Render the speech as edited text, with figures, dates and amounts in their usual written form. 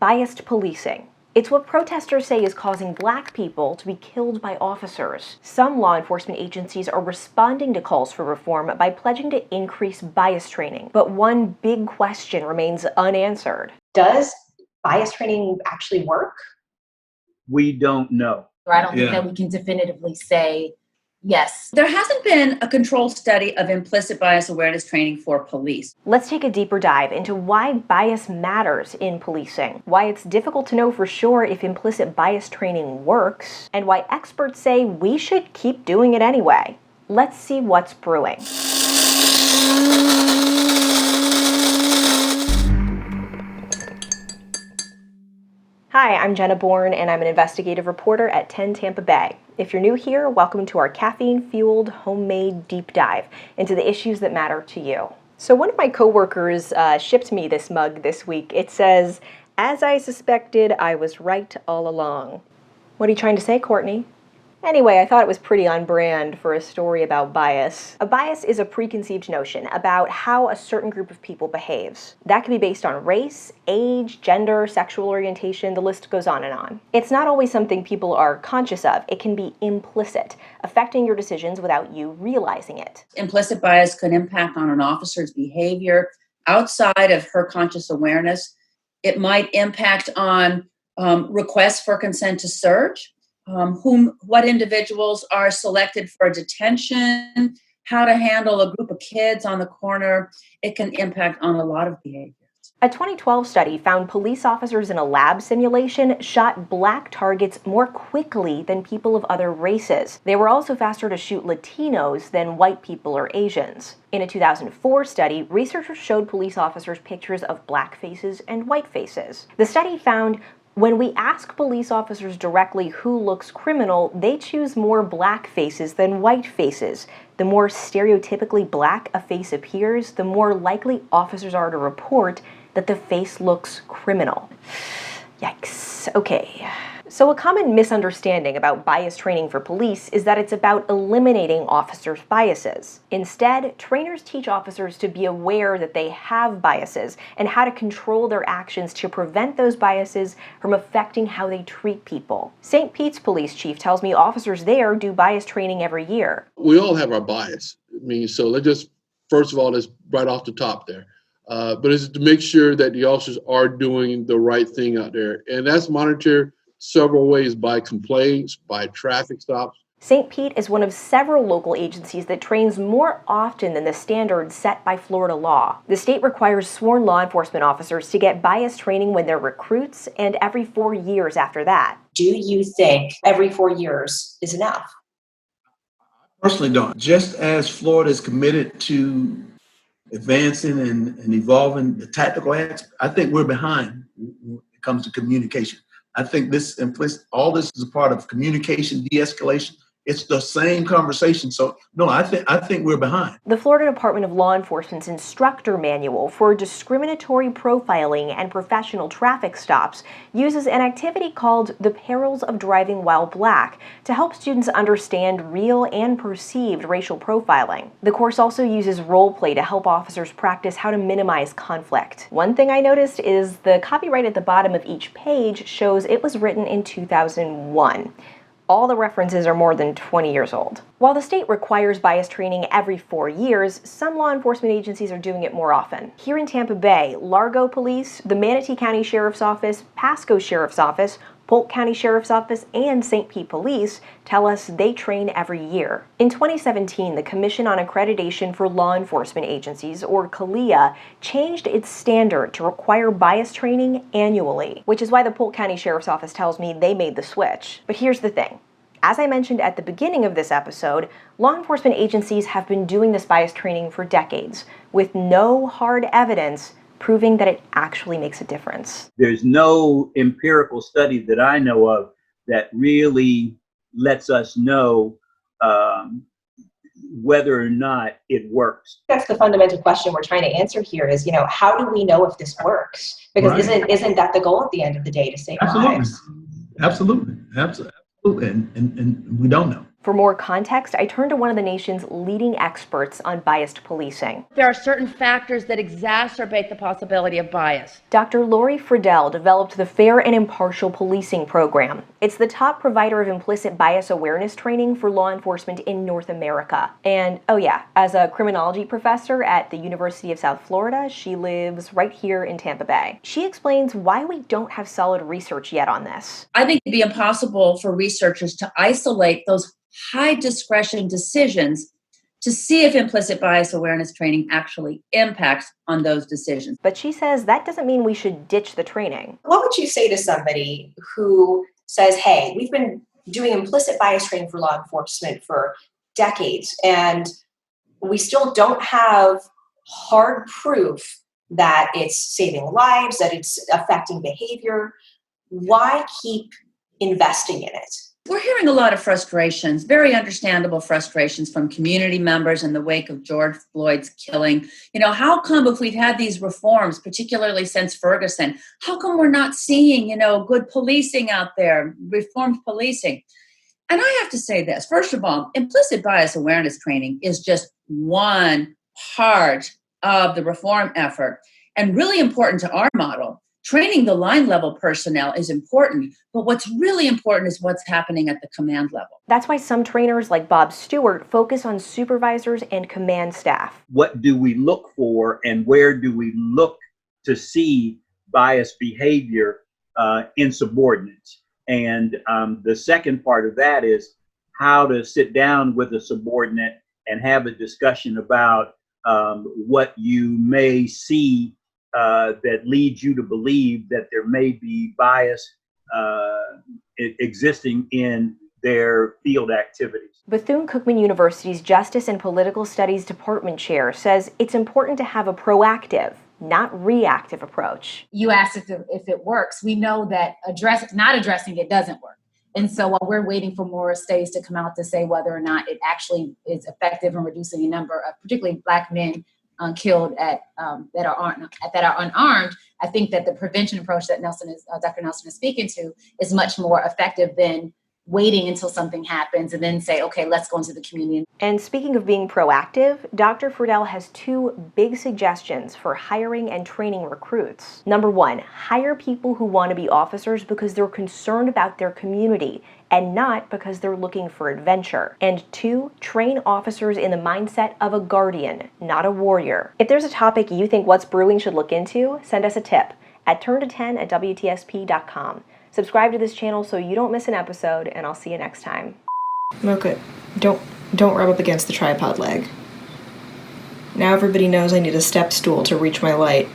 Biased policing. It's what protesters say is causing Black people to be killed by officers. Some law enforcement agencies are responding to calls for reform by pledging to increase bias training. But one big question remains unanswered. Does bias training actually work? We don't know. I don't think that we can definitively say yes. There hasn't been a controlled study of implicit bias awareness training for police. Let's take a deeper dive into why bias matters in policing, why it's difficult to know for sure if implicit bias training works, and why experts say we should keep doing it anyway. Let's see what's brewing. Hi, I'm Jenna Bourne, and I'm an investigative reporter at 10 Tampa Bay. If you're new here, welcome to our caffeine-fueled, homemade deep dive into the issues that matter to you. So one of my coworkers shipped me this mug this week. It says, "As I suspected, I was right all along." What are you trying to say, Courtney? Anyway, I thought it was pretty on brand for a story about bias. A bias is a preconceived notion about how a certain group of people behaves. That can be based on race, age, gender, sexual orientation, the list goes on and on. It's not always something people are conscious of. It can be implicit, affecting your decisions without you realizing it. Implicit bias could impact on an officer's behavior outside of her conscious awareness. It might impact on requests for consent to search. What individuals are selected for detention, how to handle a group of kids on the corner. It can impact on a lot of behaviors. A 2012 study found police officers in a lab simulation shot Black targets more quickly than people of other races. They were also faster to shoot Latinos than white people or Asians. In a 2004 study, researchers showed police officers pictures of Black faces and white faces. The study found when we ask police officers directly who looks criminal, they choose more Black faces than white faces. The more stereotypically Black a face appears, the more likely officers are to report that the face looks criminal. Yikes. Okay. So a common misunderstanding about bias training for police is that it's about eliminating officers' biases. Instead, trainers teach officers to be aware that they have biases and how to control their actions to prevent those biases from affecting how they treat people. St. Pete's police chief tells me officers there do bias training every year. We all have our bias. So let's just, first of all, let's right off the top there. But it's to make sure that the officers are doing the right thing out there. And that's monitored several ways: by complaints, by traffic stops. St. Pete is one of several local agencies that trains more often than the standards set by Florida law. The state requires sworn law enforcement officers to get bias training when they're recruits and every 4 years after that. Do you think every 4 years is enough? I personally don't. Just as Florida is committed to advancing and evolving the tactical aspect, I think we're behind when it comes to communication. I think all this is a part of communication, de-escalation. It's the same conversation. So no, I think we're behind. The Florida Department of Law Enforcement's instructor manual for discriminatory profiling and professional traffic stops uses an activity called the perils of driving while Black to help students understand real and perceived racial profiling. The course also uses role play to help officers practice how to minimize conflict. One thing I noticed is the copyright at the bottom of each page shows it was written in 2001. All the references are more than 20 years old. While the state requires bias training every 4 years, some law enforcement agencies are doing it more often. Here in Tampa Bay, Largo Police, the Manatee County Sheriff's Office, Pasco Sheriff's Office, Polk County Sheriff's Office, and St. Pete Police tell us they train every year. In 2017, the Commission on Accreditation for Law Enforcement Agencies, or CALEA, changed its standard to require bias training annually, which is why the Polk County Sheriff's Office tells me they made the switch. But here's the thing. As I mentioned at the beginning of this episode, law enforcement agencies have been doing this bias training for decades, with no hard evidence proving that it actually makes a difference. There's no empirical study that I know of that really lets us know whether or not it works. That's the fundamental question we're trying to answer here is, how do we know if this works? Because isn't that the goal at the end of the day, to save lives? Absolutely. And we don't know. For more context, I turned to one of the nation's leading experts on biased policing. There are certain factors that exacerbate the possibility of bias. Dr. Lori Friedel developed the Fair and Impartial Policing Program. It's the top provider of implicit bias awareness training for law enforcement in North America. And, oh yeah, as a criminology professor at the University of South Florida, she lives right here in Tampa Bay. She explains why we don't have solid research yet on this. I think it'd be impossible for researchers to isolate those high discretion decisions to see if implicit bias awareness training actually impacts on those decisions. But she says that doesn't mean we should ditch the training. What would you say to somebody who says, hey, we've been doing implicit bias training for law enforcement for decades, and we still don't have hard proof that it's saving lives, that it's affecting behavior? Why keep investing in it? We're hearing a lot of frustrations, very understandable frustrations from community members in the wake of George Floyd's killing. How come if we've had these reforms, particularly since Ferguson, how come we're not seeing, good policing out there, reformed policing? And I have to say this. First of all, implicit bias awareness training is just one part of the reform effort and really important to our model. Training the line level personnel is important, but what's really important is what's happening at the command level. That's why some trainers like Bob Stewart focus on supervisors and command staff. What do we look for, and where do we look to see biased behavior in subordinates? And the second part of that is how to sit down with a subordinate and have a discussion about what you may see that leads you to believe that there may be bias existing in their field activities. Bethune-Cookman University's Justice and Political Studies Department chair says it's important to have a proactive, not reactive approach. You asked if it works. We know that not addressing it doesn't work. And so while we're waiting for more studies to come out to say whether or not it actually is effective in reducing the number of particularly Black men killed that are unarmed, I think that the prevention approach that Dr. Nelson is speaking to is much more effective than waiting until something happens and then say, okay, let's go into the community. And speaking of being proactive, Dr. Friedel has two big suggestions for hiring and training recruits. Number one, hire people who want to be officers because they're concerned about their community and not because they're looking for adventure. And two, train officers in the mindset of a guardian, not a warrior. If there's a topic you think What's Brewing should look into, send us a tip at turnto10@WTSP.com. Subscribe to this channel so you don't miss an episode, and I'll see you next time. Mocha, don't rub up against the tripod leg. Now everybody knows I need a step stool to reach my light.